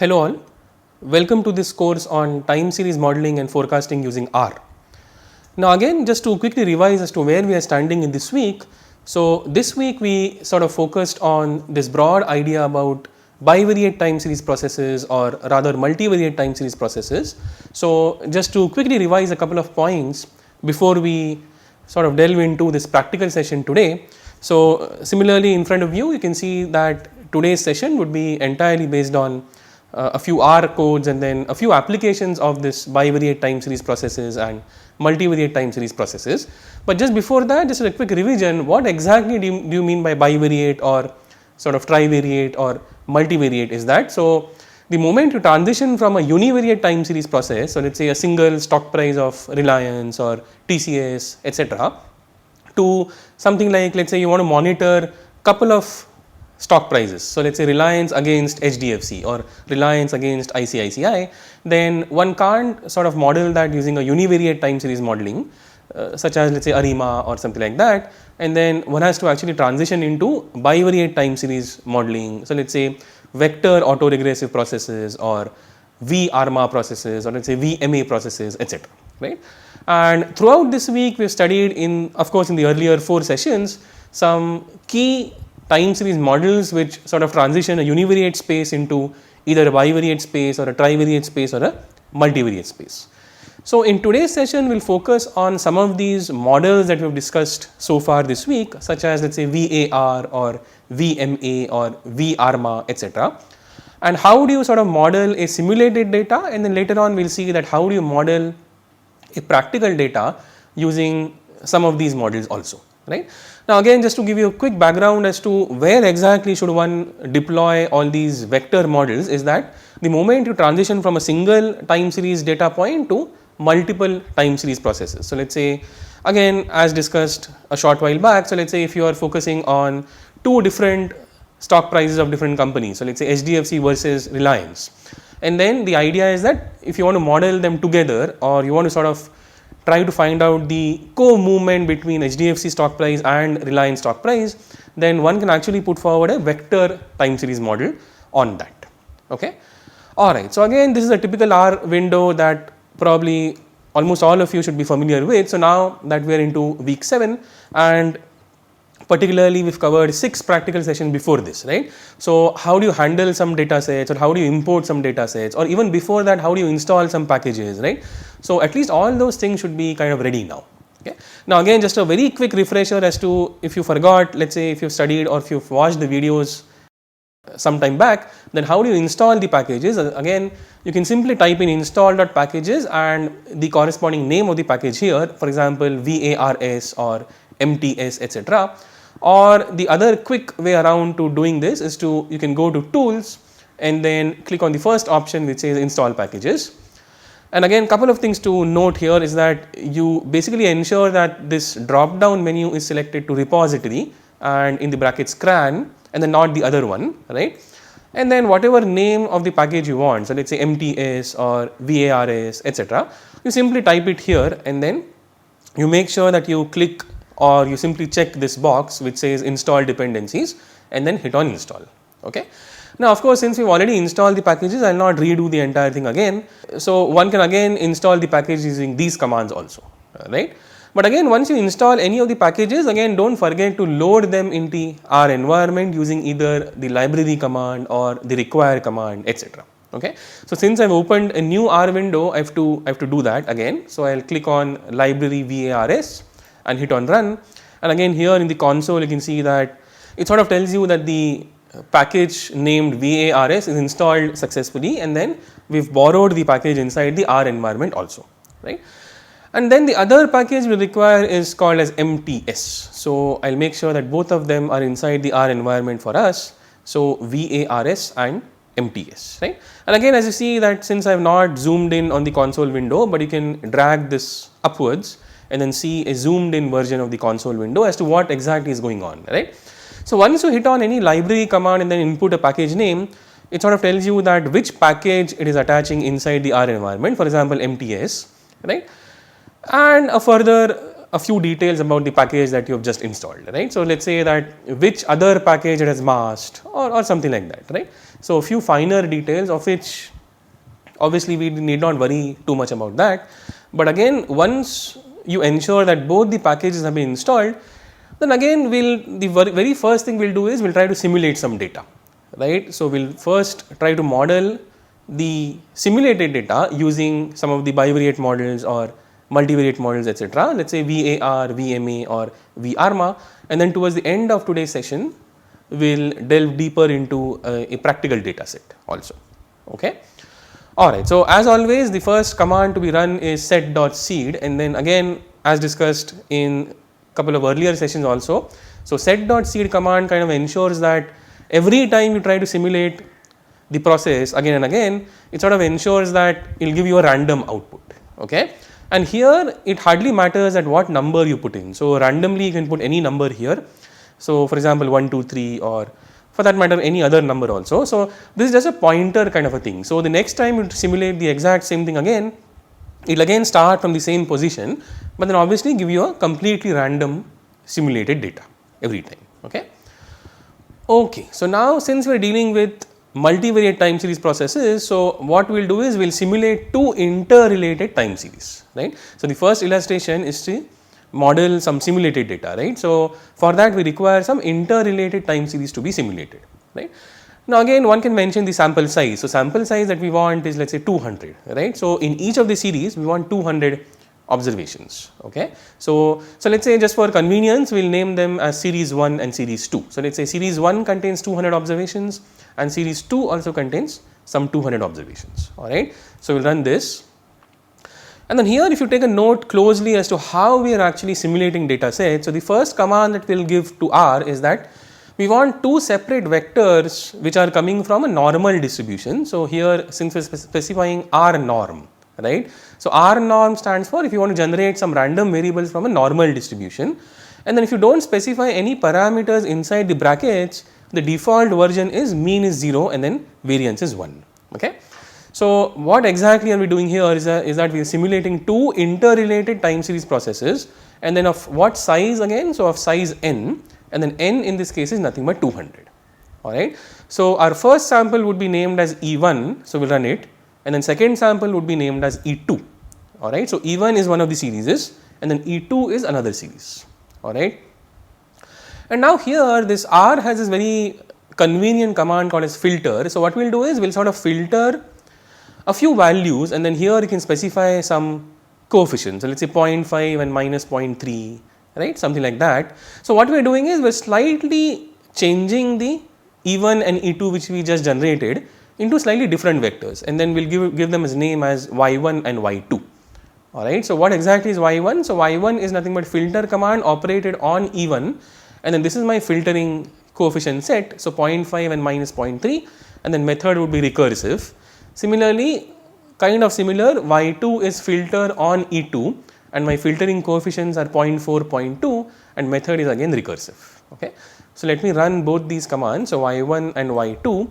Hello all, welcome to this course on time series modeling and forecasting using R. Now again, just to quickly revise as to where we are standing in this week. So this week we sort of focused on this broad idea about bivariate time series processes, or rather multivariate time series processes. So just to quickly revise a couple of points before we sort of delve into this practical session today. So similarly in front of you, you can see that today's session would be entirely based on a few R codes and then a few applications of this bivariate time series processes and multivariate time series processes. But just before that, just a quick revision, what exactly do you mean by bivariate or sort of trivariate or multivariate is that? So the moment you transition from a univariate time series process, so let's say a single stock price of Reliance or TCS etc., to something like, let's say you want to monitor couple of stock prices. So let's say Reliance against HDFC or Reliance against ICICI, then one can't sort of model that using a univariate time series modeling such as let's say ARIMA or something like that, and then one has to actually transition into bivariate time series modeling. So let's say vector autoregressive processes or VARMA processes or let's say VMA processes etc. right. And throughout this week we have studied in, of course in the earlier 4 sessions, some key time series models which sort of transition a univariate space into either a bivariate space or a trivariate space or a multivariate space. So in today's session we will focus on some of these models that we have discussed so far this week, such as let's say VAR or VMA or VARMA etc. And how do you sort of model a simulated data, and then later on we will see that how do you model a practical data using some of these models also, right. Now again, just to give you a quick background as to where exactly should one deploy all these vector models, is that the moment you transition from a single time series data point to multiple time series processes. So let's say again, as discussed a short while back, so let's say if you are focusing on 2 different stock prices of different companies, so let's say HDFC versus Reliance, and then the idea is that if you want to model them together, or you want to sort of try to find out the co-movement between HDFC stock price and Reliance stock price, then one can actually put forward a vector time series model on that. Okay. Alright, so again this is a typical R window that probably almost all of you should be familiar with. So now that we are into week 7, and particularly we have covered 6 practical sessions before this, right. So how do you handle some data sets, or how do you import some data sets, or even before that how do you install some packages, right. So at least all those things should be kind of ready now. Okay. Now again, just a very quick refresher as to if you forgot, let's say if you have studied or if you have watched the videos some time back, then how do you install the packages? Again, you can simply type in install.packages and the corresponding name of the package here, for example VARS or MTS etc. Or the other quick way around to doing this is to, you can go to tools and then click on the first option which says install packages. And again, couple of things to note here is that you basically ensure that this drop down menu is selected to repository and in the brackets CRAN, and then not the other one, right. And then whatever name of the package you want, so let's say MTS or VARS etc., you simply type it here and then you make sure that you click or you simply check this box which says install dependencies and then hit on install. Okay. Now of course, since we have already installed the packages, I will not redo the entire thing again. So one can again install the package using these commands also, right. But again, once you install any of the packages, again don't forget to load them in the R environment using either the library command or the require command etc. Okay. So since I have opened a new R window, I have to do that again. So I will click on library VARS and hit on run, and again here in the console you can see that it sort of tells you that the package named VARS is installed successfully, and then we have borrowed the package inside the R environment also, right. And then the other package we require is called as MTS. So I will make sure that both of them are inside the R environment for us. So VARS and MTS, right. And again, as you see that since I have not zoomed in on the console window, but you can drag this upwards and then see a zoomed in version of the console window as to what exactly is going on, right. So once you hit on any library command and then input a package name, it sort of tells you that which package it is attaching inside the R environment, for example MTS, right. And a further a few details about the package that you have just installed, right? So let's say that which other package it has masked or something like that, right? So a few finer details of which obviously we need not worry too much about that. But again, once you ensure that both the packages have been installed, then again the very first thing we'll do is we'll try to simulate some data, right? So we'll first try to model the simulated data using some of the bivariate models or multivariate models, etc. Let's say VAR, VMA or VARMA, and then towards the end of today's session we'll delve deeper into a practical data set also. Okay. Alright, so as always the first command to be run is set.seed, and then again as discussed in couple of earlier sessions also. So set.seed command kind of ensures that every time you try to simulate the process again and again, it sort of ensures that it will give you a random output. Okay. And here it hardly matters at what number you put in. So randomly you can put any number here. So for example 1, 2, 3 or for that matter any other number also. So this is just a pointer kind of a thing. So the next time you simulate the exact same thing again, it will again start from the same position, but then obviously give you a completely random simulated data every time. Okay. Okay. So now since we are dealing with multivariate time series processes, so what we will do is we will simulate two interrelated time series, right. So the first illustration is to model some simulated data, right. So for that we require some interrelated time series to be simulated, right. Now again one can mention the sample size. So sample size that we want is let's say 200, right. So in each of the series we want 200 observations. Okay. So let's say just for convenience we will name them as series 1 and series 2. So let's say series 1 contains 200 observations and series 2 also contains some 200 observations. Alright. So we'll run this. And then here if you take a note closely as to how we are actually simulating data sets. So the first command that we will give to R is that we want two separate vectors which are coming from a normal distribution. So here since we are specifying R norm, right. So R norm stands for if you want to generate some random variables from a normal distribution, and then if you do not specify any parameters inside the brackets, the default version is mean is 0 and then variance is 1. Okay. So what exactly are we doing here is that we are simulating two interrelated time series processes, and then of what size again? So of size n, and then n in this case is nothing but 200. Alright. So our first sample would be named as E1, so we will run it, and then second sample would be named as E2. Alright. So E1 is one of the series and then E2 is another series. Alright. And now here this R has this very convenient command called as filter. So what we will do is we will sort of filter a few values, and then here you can specify some coefficients. So let's say 0.5 and minus 0.3, right, something like that. So what we are doing is we are slightly changing the E1 and E2 which we just generated into slightly different vectors, and then we will give them as name as Y1 and Y2. Alright. So what exactly is Y1? So Y1 is nothing but filter command operated on E1, and then this is my filtering coefficient set. So 0.5 and minus 0.3, and then method would be recursive. Similarly, kind of similar, Y2 is filter on E2 and my filtering coefficients are 0.4, 0.2 and method is again recursive. Okay. So let me run both these commands, so Y1 and Y2,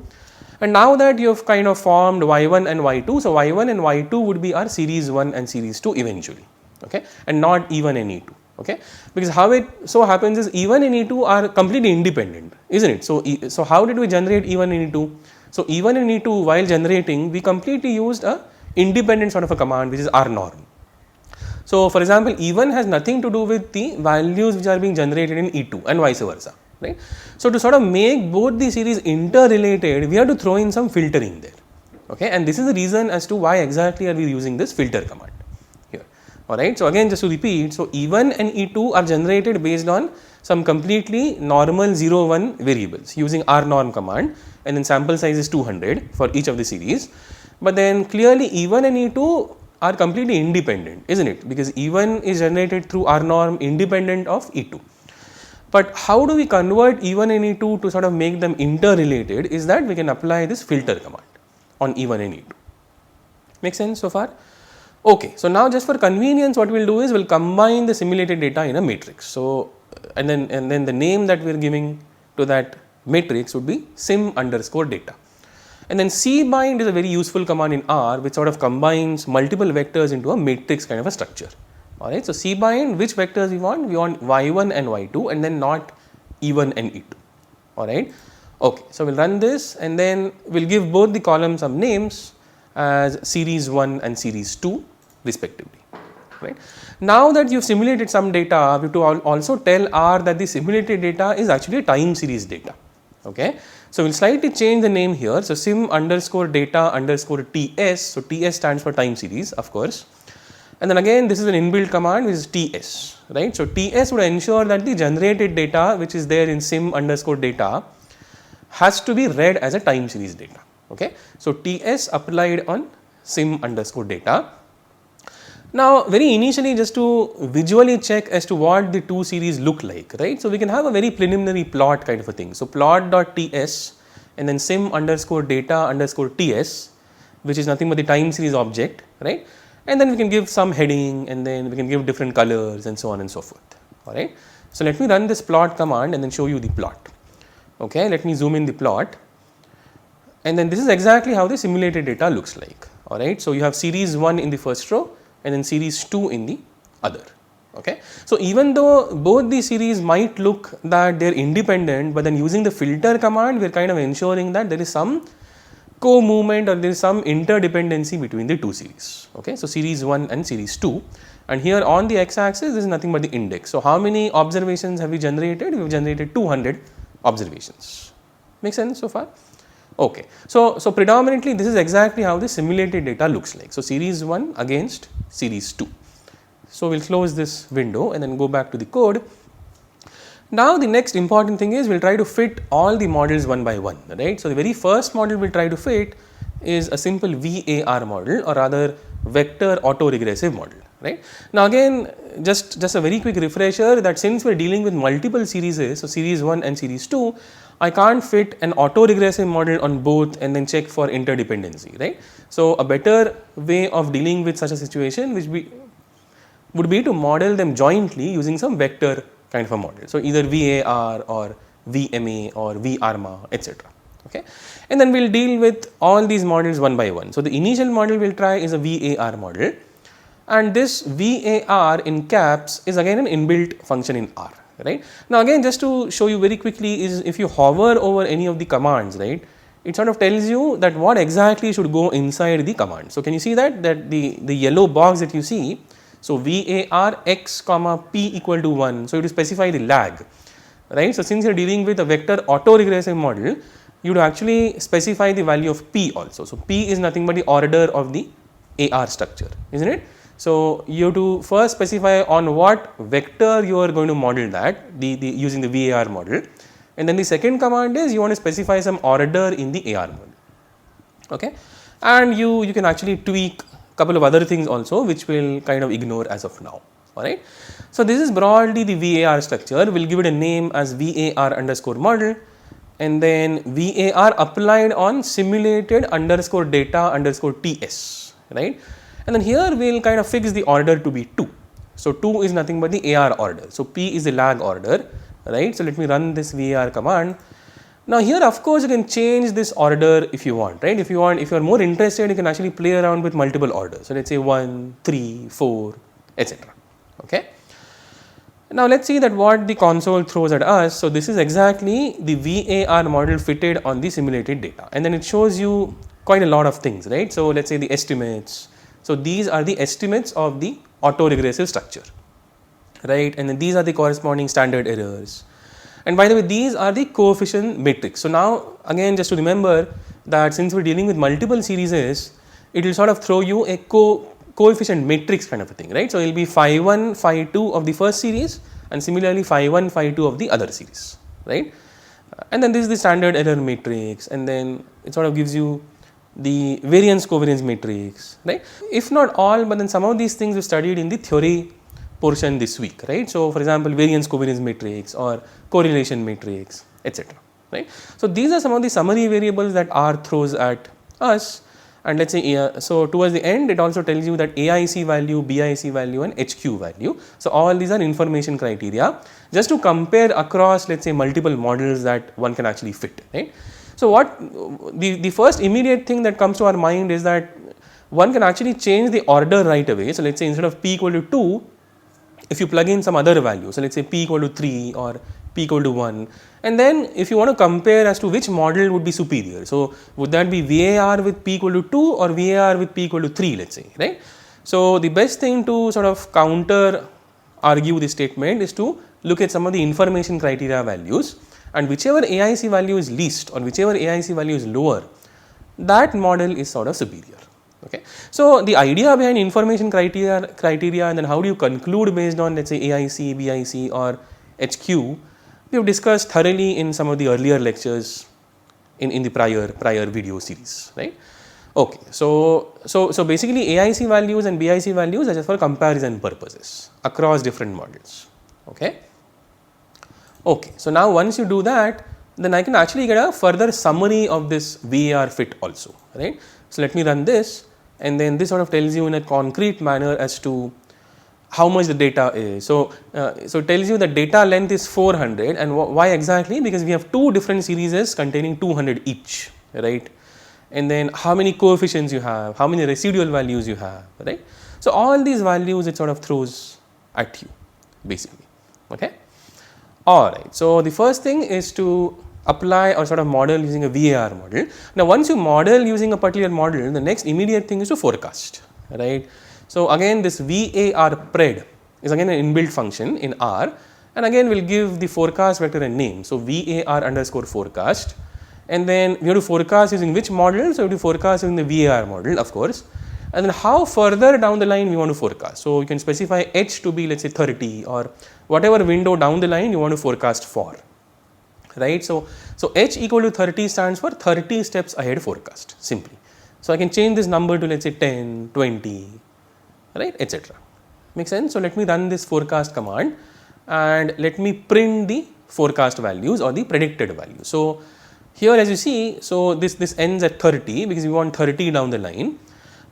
and now that you have kind of formed Y1 and Y2, so Y1 and Y2 would be our series 1 and series 2 eventually, okay, and not E1 and E2. Okay, because how it so happens is E1 and E2 are completely independent, isn't it? So how did we generate E1 and E2? So E1 and E2 while generating we completely used a independent sort of a command which is R norm. So for example E1 has nothing to do with the values which are being generated in E2 and vice versa, right. So to sort of make both the series interrelated we have to throw in some filtering there, okay, and this is the reason as to why exactly are we using this filter command here. Alright. So again just to repeat, so E1 and E2 are generated based on some completely normal 0, 1 variables using R norm command, and then sample size is 200 for each of the series. But then clearly E1 and E2 are completely independent, isn't it? Because E1 is generated through R norm independent of E2. But how do we convert E1 and E2 to sort of make them interrelated is that we can apply this filter command on E1 and E2. Make sense so far? Okay. So now just for convenience what we will do is we will combine the simulated data in a matrix. So and then the name that we are giving to that matrix would be sim underscore data. And then cbind is a very useful command in R which sort of combines multiple vectors into a matrix kind of a structure. Alright, so C bind, which vectors we want? We want y1 and y2 and then not e1 and e2. Alright, okay, so we'll run this and then we'll give both the columns some names as series 1 and series 2 respectively. Right. Now that you've simulated some data, we have to also tell R that the simulated data is actually time series data. Okay. So we'll slightly change the name here. So sim underscore data underscore TS. So TS stands for time series, of course. And then again, this is an inbuilt command which is TS, right. So TS would ensure that the generated data which is there in sim underscore data has to be read as a time series data. Okay. So TS applied on sim underscore data. Now, very initially, just to visually check as to what the two series look like, right. So we can have a very preliminary plot kind of a thing. So plot.ts and then sim underscore data underscore ts, which is nothing but the time series object, right. And then we can give some heading and then we can give different colors and so on and so forth. All right. So let me run this plot command and then show you the plot. Okay. Let me zoom in the plot. And then this is exactly how the simulated data looks like. All right. So you have series 1 in the first row and then series 2 in the other. Okay. So even though both the series might look that they are independent, but then using the filter command we are kind of ensuring that there is some co-movement or there is some interdependency between the two series. Okay. So series 1 and series 2, and here on the x-axis this is nothing but the index. So how many observations have we generated? We have generated 200 observations. Make sense so far? Okay. So predominantly this is exactly how the simulated data looks like. So series 1 against series 2. So we'll close this window and then go back to the code. Now the next important thing is we'll try to fit all the models one by one, right. So the very first model we'll try to fit is a simple VAR model, or rather vector autoregressive model, right. Now again, just a very quick refresher that since we're dealing with multiple series, so series 1 and series 2, I can't fit an autoregressive model on both and then check for interdependency, right. So a better way of dealing with such a situation would be to model them jointly using some vector kind of a model. So either VAR or VMA or VARMA, etc. Okay, and then we'll deal with all these models one by one. So the initial model we'll try is a VAR model, and this VAR in caps is again an inbuilt function in R, right. Now again, just to show you very quickly, is if you hover over any of the commands, right, it sort of tells you that what exactly should go inside the command. So can you see that the yellow box that you see? So VAR x comma p equal to 1. So you have to specify the lag, right. So since you are dealing with a vector autoregressive model, you would actually specify the value of p also. So p is nothing but the order of the AR structure, isn't it? So you have to first specify on what vector you are going to model that using the VAR model, and then the second command is you want to specify some order in the AR model. Okay, and you can actually tweak couple of other things also, which we'll kind of ignore as of now. All right. So this is broadly the VAR structure. We'll give it a name as VAR underscore model, and then VAR applied on simulated underscore data underscore TS, right. And then here we'll kind of fix the order to be 2. So 2 is nothing but the AR order. So P is the lag order, right. So let me run this VAR command. Now here of course you can change this order if you want, right. If you are more interested, you can actually play around with multiple orders. So let's say 1, 3, 4, etc. Okay. Now let's see that what the console throws at us. So this is exactly the VAR model fitted on the simulated data, and then it shows you quite a lot of things, right. So let's say the estimates. So these are the estimates of the autoregressive structure, right, and then these are the corresponding standard errors. And by the way, these are the coefficient matrix. So now again, just to remember that since we're dealing with multiple series, it will sort of throw you a coefficient matrix kind of a thing, right. So it will be phi 1, phi 2 of the first series, and similarly phi 1, phi 2 of the other series, right. And then this is the standard error matrix, and then it sort of gives you the variance covariance matrix, right. If not all, but then some of these things we studied in the theory portion this week, right. So for example, variance covariance matrix or correlation matrix, etc. right. So these are some of the summary variables that R throws at us, and let's say so towards the end it also tells you that AIC value, BIC value and HQ value. So all these are information criteria just to compare across, let's say, multiple models that one can actually fit, right. So what the first immediate thing that comes to our mind is that one can actually change the order right away. So let's say instead of p equal to 2, if you plug in some other value, so let's say p equal to 3 or p equal to 1, and then if you want to compare as to which model would be superior, so would that be VAR with p equal to 2 or VAR with p equal to 3, let's say, right? So the best thing to sort of counter argue this statement is to look at some of the information criteria values, and whichever AIC value is least or whichever AIC value is lower, that model is sort of superior. Okay. So the idea behind information criteria and then how do you conclude based on, let's say, AIC, BIC or HQ, we have discussed thoroughly in some of the earlier lectures in the prior video series, right? Okay, so basically AIC values and BIC values are just for comparison purposes across different models. Okay. Okay, so now once you do that, then I can actually get a further summary of this VAR fit also, right? So let me run this, and then this sort of tells you in a concrete manner as to how much the data is. So it tells you that data length is 400, and why exactly? Because we have two different series containing 200 each, right? And then how many coefficients you have, how many residual values you have, right? So all these values it sort of throws at you basically. Okay. Alright, so the first thing is to apply or sort of model using a VAR model. Now once you model using a particular model, the next immediate thing is to forecast, right? So again this VAR pred is again an inbuilt function in R, and again we will give the forecast vector a name. So VAR underscore forecast, and then we have to forecast using which model? So we have to forecast using the VAR model, of course, and then how further down the line we want to forecast. So you can specify H to be, let's say, 30 or whatever window down the line you want to forecast for, right? So H equal to 30 stands for 30 steps ahead forecast simply. So I can change this number to, let's say, 10, 20, right, etc. Make sense? So let me run this forecast command and let me print the forecast values or the predicted values. So here as you see, so this ends at 30 because we want 30 down the line,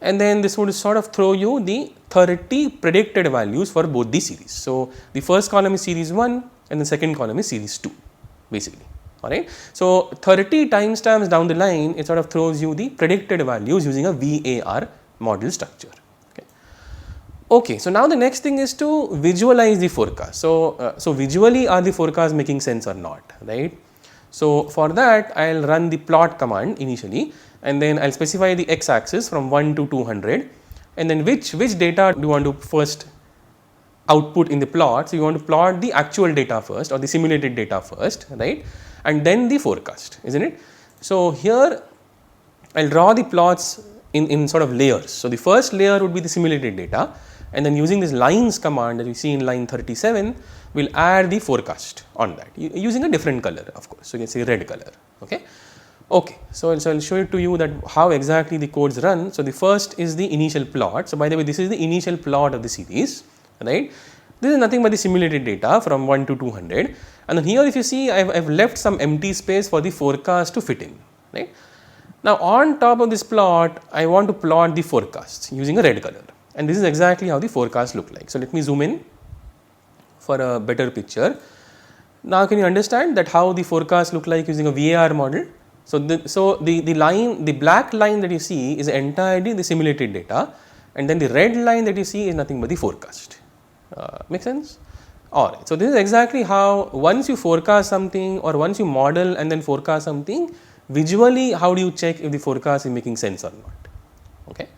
and then this would sort of throw you the 30 predicted values for both the series. So the first column is series 1 and the second column is series 2 basically, alright. So 30 timestamps down the line it sort of throws you the predicted values using a VAR model structure. Okay, so now the next thing is to visualize the forecast. So visually are the forecasts making sense or not, right? So for that I will run the plot command initially, and then I will specify the x axis from 1 to 200, and then which data do you want to first output in the plot. So you want to plot the actual data first or the simulated data first, right, and then the forecast, isn't it? So here I will draw the plots in sort of layers. So the first layer would be the simulated data, and then using this lines command that you see in line 37, we will add the forecast on that using a different color, of course. So you can say red color. Okay. Okay, so I'll show it to you that how exactly the codes run. So the first is the initial plot. So by the way, this is the initial plot of the series, right? This is nothing but the simulated data from 1 to 200, and then here if you see I've left some empty space for the forecast to fit in, right? Now on top of this plot I want to plot the forecasts using a red color, and this is exactly how the forecast look like. So let me zoom in for a better picture. Now can you understand that how the forecast look like using a VAR model? So the black line that you see is entirely the simulated data, and then the red line that you see is nothing but the forecast. Make sense? Alright, so this is exactly how once you forecast something or once you model and then forecast something, visually how do you check if the forecast is making sense or not? Okay.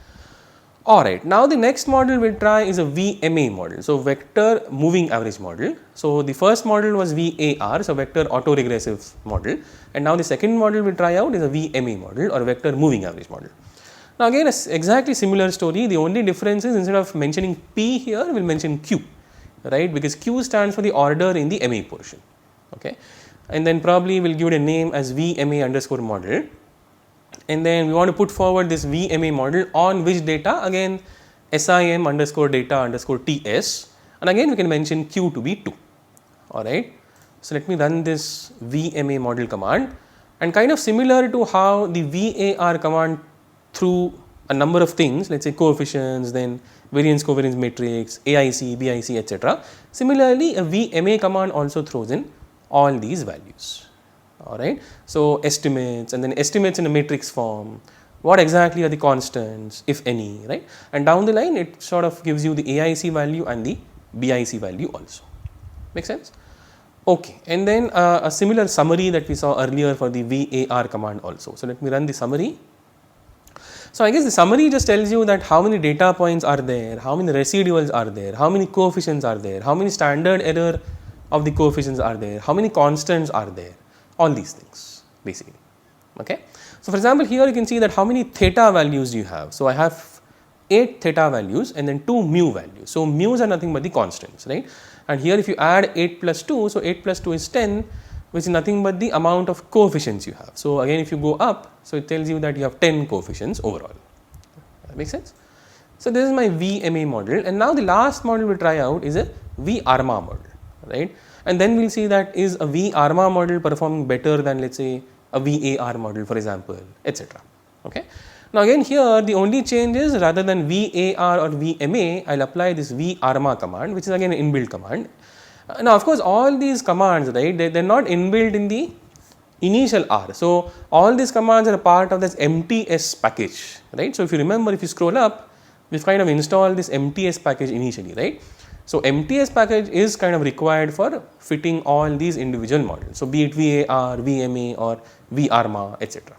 Alright, now the next model we will try is a VMA model, so vector moving average model. So the first model was VAR, so vector autoregressive model, and now the second model we will try out is a VMA model or vector moving average model. Now again it's exactly similar story, the only difference is instead of mentioning P here we will mention Q, right, because Q stands for the order in the MA portion, okay, and then probably we will give it a name as VMA underscore model. And then we want to put forward this VMA model on which data, again SIM underscore data underscore TS, and again we can mention Q to be 2, alright. So let me run this VMA model command, and kind of similar to how the VAR command through a number of things, let's say coefficients, then variance covariance matrix, AIC, BIC, etc. Similarly a VMA command also throws in all these values. Alright, so estimates, and then estimates in a matrix form, what exactly are the constants if any, right, and down the line it sort of gives you the AIC value and the BIC value also. Make sense? Okay, and then a similar summary that we saw earlier for the VAR command also. So let me run the summary. So I guess the summary just tells you that how many data points are there, how many residuals are there, how many coefficients are there, how many standard error of the coefficients are there, how many constants are there, all these things basically. Okay. So for example, here you can see that how many theta values do you have. So I have 8 theta values and then 2 mu values. So mu's are nothing but the constants, right? And here if you add 8 plus 2, so 8 plus 2 is 10, which is nothing but the amount of coefficients you have. So again, if you go up, so it tells you that you have 10 coefficients overall. That makes sense? So this is my VMA model, and now the last model we try out is a VARMA model, right? And then we'll see that is a VARMA model performing better than, let's say, a VAR model, for example, etc. Okay. Now again here the only change is, rather than VAR or VMA, I'll apply this VARMA command, which is again an inbuilt command. Now of course all these commands, right, they're not inbuilt in the initial R. So all these commands are a part of this MTS package, right. So if you remember, if you scroll up, we've kind of installed this MTS package initially, right. So MTS package is kind of required for fitting all these individual models. So be it VAR, VMA or VARMA, etc.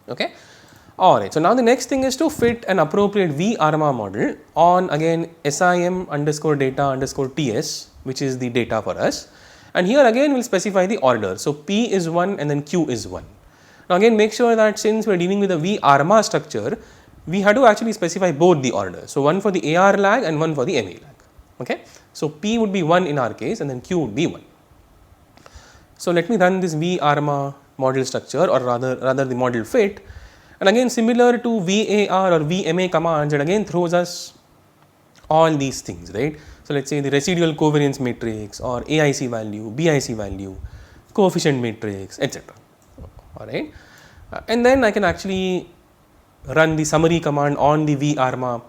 Okay. Alright, so now the next thing is to fit an appropriate VARMA model on again SIM underscore data underscore TS, which is the data for us. And here again we'll specify the order. So P is 1 and then Q is 1. Now again make sure that since we are dealing with a VARMA structure, we had to actually specify both the orders. So one for the AR lag and one for the MA lag. Okay. So P would be 1 in our case and then Q would be 1. So let me run this VARMA model structure, or rather the model fit, and again similar to VAR or VMA commands, it again throws us all these things, right. So let's say the residual covariance matrix or AIC value, BIC value, coefficient matrix, etc. Alright, and then I can actually run the summary command on the VARMA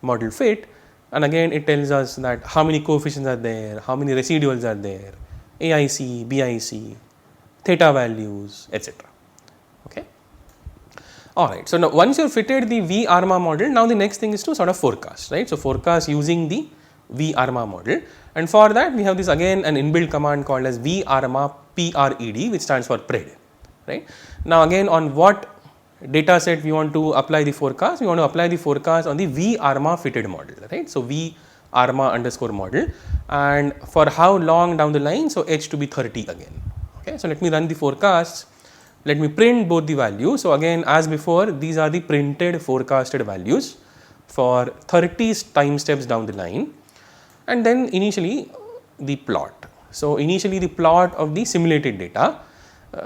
model fit, and again it tells us that how many coefficients are there, how many residuals are there, AIC, BIC, theta values, etc. Okay. Alright, so now once you have fitted the VARMA model, now the next thing is to sort of forecast, right. So forecast using the VARMA model, and for that we have this again an inbuilt command called as VARMA PRED, which stands for PRED, right. Now again on what data set we want to apply the forecast, we want to apply the forecast on the VARMA fitted model, right. So VARMA underscore model, and for how long down the line, so H to be 30 again. Okay, so let me run the forecasts. Let me print both the values. So again, as before, these are the printed forecasted values for 30 time steps down the line, and then initially the plot. So initially the plot of the simulated data.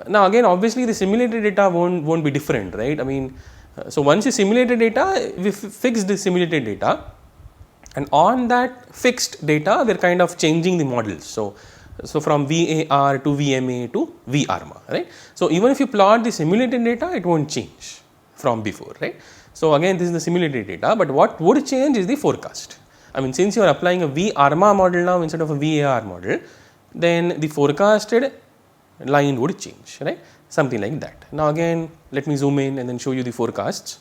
Now again, obviously the simulated data won't be different, right? I mean, so once you simulated data, we fix the simulated data, and on that fixed data, we're kind of changing the models. So from VAR to VMA to VARMA, right. So even if you plot the simulated data, it won't change from before, right. So again, this is the simulated data, but what would change is the forecast. I mean, since you are applying a VARMA model now instead of a VAR model, then the forecasted line would change, right, something like that. Now again, let me zoom in and then show you the forecasts.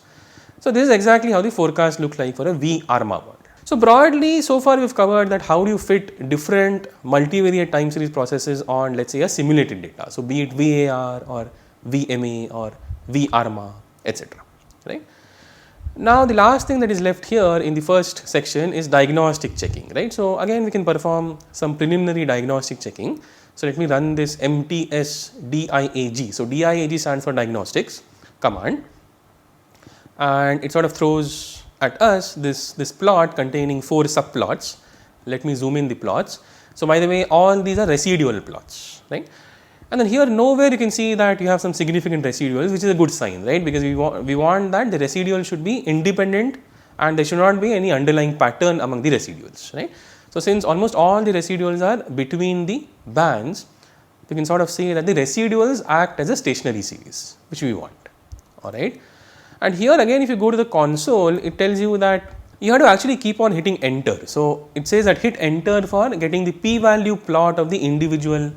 So this is exactly how the forecast looks like for a VARMA model. So broadly, so far we have covered that how do you fit different multivariate time series processes on, let's say, a simulated data. So be it VAR or VMA or VARMA, etc. Right. Now the last thing that is left here in the first section is diagnostic checking, right. So again, we can perform some preliminary diagnostic checking. So let me run this MTS DIAG. So DIAG stands for diagnostics command, and it sort of throws at us this plot containing 4 subplots. Let me zoom in the plots. So by the way, all these are residual plots, right. And then here nowhere you can see that you have some significant residuals, which is a good sign, right, because we want that the residual should be independent and there should not be any underlying pattern among the residuals, right. So since almost all the residuals are between the bands, we can sort of say that the residuals act as a stationary series, which we want, alright. And here again, if you go to the console, it tells you that you have to actually keep on hitting enter. So it says that hit enter for getting the p-value plot of the individual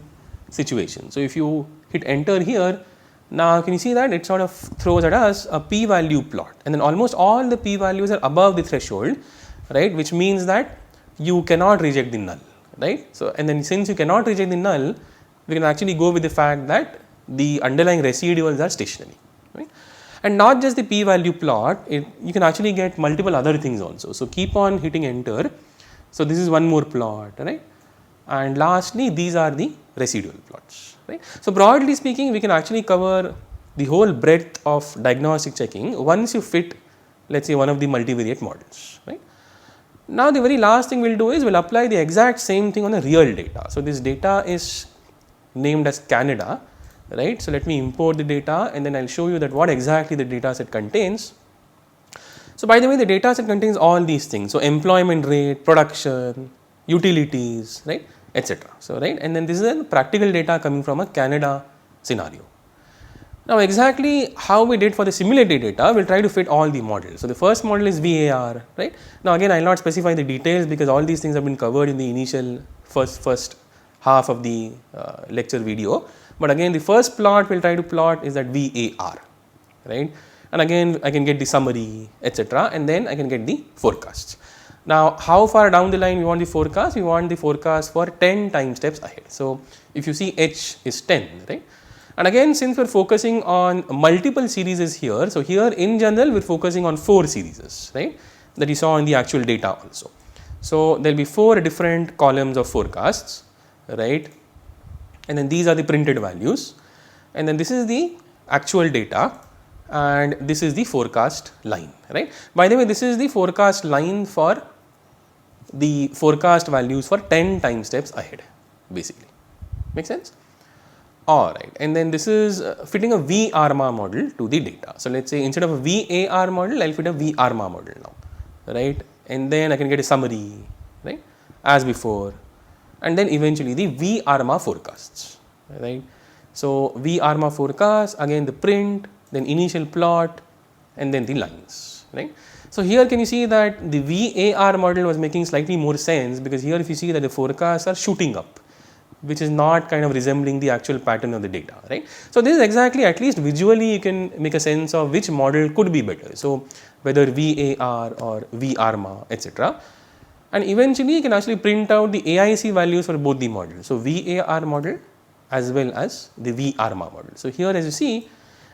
situation. So if you hit enter here, now can you see that it sort of throws at us a p-value plot, and then almost all the p-values are above the threshold, right, which means that you cannot reject the null, right. So, and then since you cannot reject the null, we can actually go with the fact that the underlying residuals are stationary, right. And not just the p-value plot, you can actually get multiple other things also. So, keep on hitting enter. So, this is one more plot, right, and lastly these are the residual plots, right. So, broadly speaking, we can actually cover the whole breadth of diagnostic checking once you fit, let us say, one of the multivariate models, right. Now, the very last thing we will do is we will apply the exact same thing on the real data. So, this data is named as Canada, right. So, let me import the data and then I will show you that what exactly the data set contains. So, by the way, the data set contains all these things. So, employment rate, production, utilities, right, etc. So, right, and then this is a practical data coming from a Canada scenario. Now, exactly how we did for the simulated data, we will try to fit all the models. So, the first model is VAR, right. Now, again I will not specify the details because all these things have been covered in the initial first half of the lecture video. But again, the first plot we will try to plot is that VAR, right, and again I can get the summary, etc., and then I can get the forecasts. Now, how far down the line we want the forecast? We want the forecast for 10 time steps ahead. So, if you see H is 10, right. And again, since we are focusing on multiple series here, so here in general we are focusing on 4 series, right, that you saw in the actual data also. So, there will be 4 different columns of forecasts, right, and then these are the printed values, and then this is the actual data and this is the forecast line, right. By the way, this is the forecast line for the forecast values for 10 time steps ahead, basically. Make sense? Alright, and then this is fitting a VARMA model to the data. So, let us say instead of a VAR model, I will fit a VARMA model now, right, and then I can get a summary, right, as before, and then eventually the VARMA forecasts, right. So, VARMA forecast, again the print, then initial plot, and then the lines, right. So, here can you see that the VAR model was making slightly more sense, because here if you see that the forecasts are shooting up, which is not kind of resembling the actual pattern of the data, right. So, this is exactly, at least visually you can make a sense of which model could be better. So, whether VAR or VARMA, etc., and eventually you can actually print out the AIC values for both the models. So, VAR model as well as the VARMA model. So, here as you see,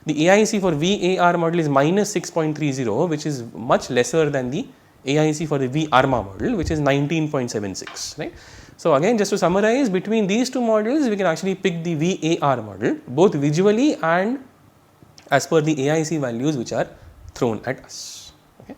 the AIC for VAR model is minus 6.30, which is much lesser than the AIC for the VARMA model, which is 19.76, right. So, again just to summarize, between these two models we can actually pick the VAR model both visually and as per the AIC values which are thrown at us. Okay.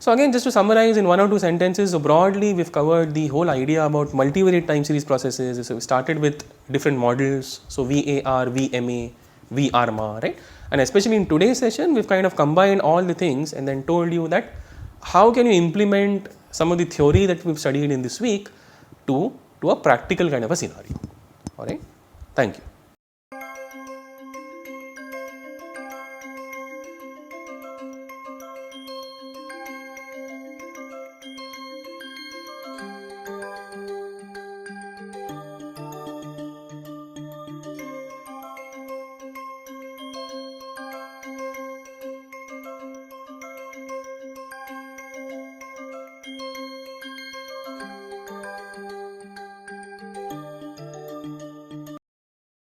So, again just to summarize in 1 or 2 sentences, so broadly we have covered the whole idea about multivariate time series processes. So, we started with different models, so VAR, VMA, VARMA, right, and especially in today's session we have kind of combined all the things and then told you that how can you implement some of the theory that we have studied in this week to a practical kind of a scenario. Alright, thank you.